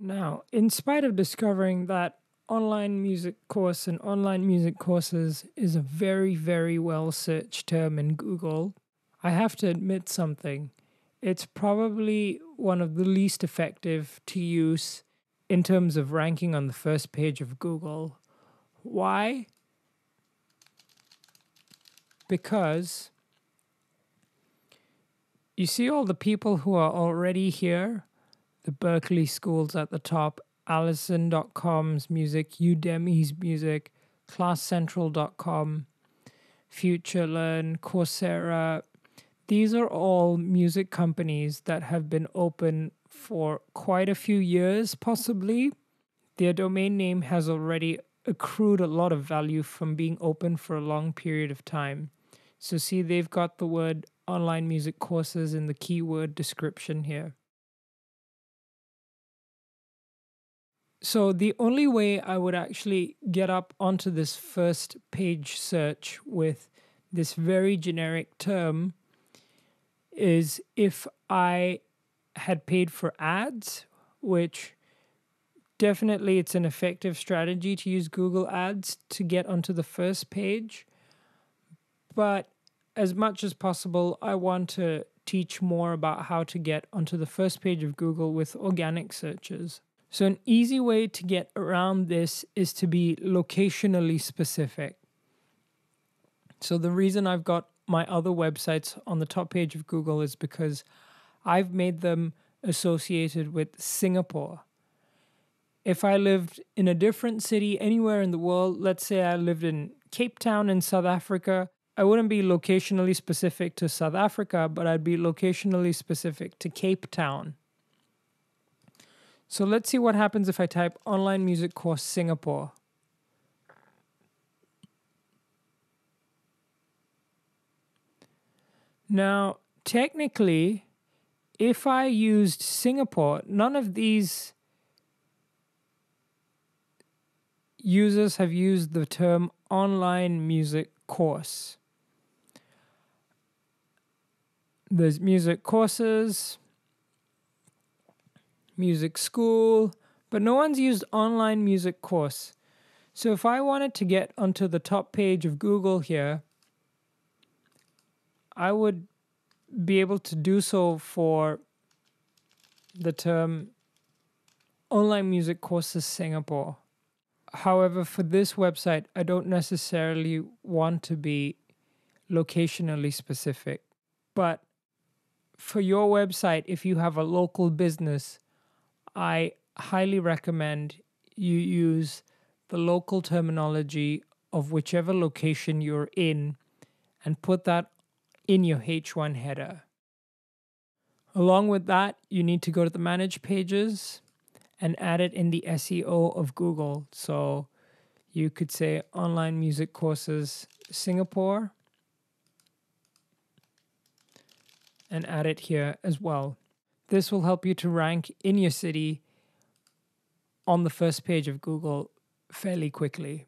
Now, in spite of discovering that online music course and online music courses is a very, very well searched term in Google, I have to admit something. It's probably one of the least effective to use in terms of ranking on the first page of Google. Why? Because you see all the people who are already here, the Berkeley schools at the top, Allison.com's music, Udemy's music, ClassCentral.com, FutureLearn, Coursera. These are all music companies that have been open for quite a few years, possibly. Their domain name has already accrued a lot of value from being open for a long period of time. So see, they've got the word online music courses in the keyword description here. So the only way I would actually get up onto this first page search with this very generic term is if I had paid for ads, which definitely it's an effective strategy to use Google Ads to get onto the first page. But as much as possible, I want to teach more about how to get onto the first page of Google with organic searches. So an easy way to get around this is to be locationally specific. So the reason I've got my other websites on the top page of Google is because I've made them associated with Singapore. If I lived in a different city anywhere in the world, let's say I lived in Cape Town in South Africa, I wouldn't be locationally specific to South Africa, but I'd be locationally specific to Cape Town. So let's see what happens if I type online music course Singapore. Now, technically, if I used Singapore, none of these users have used the term online music course. There's music courses, music school, but no one's used online music course. So if I wanted to get onto the top page of Google here, I would be able to do so for the term online music courses Singapore. However, for this website, I don't necessarily want to be locationally specific. But for your website, if you have a local business, I highly recommend you use the local terminology of whichever location you're in and put that in your H1 header. Along with that, you need to go to the Manage Pages and add it in the SEO of Google. So you could say online music courses Singapore and add it here as well. This will help you to rank in your city on the first page of Google fairly quickly.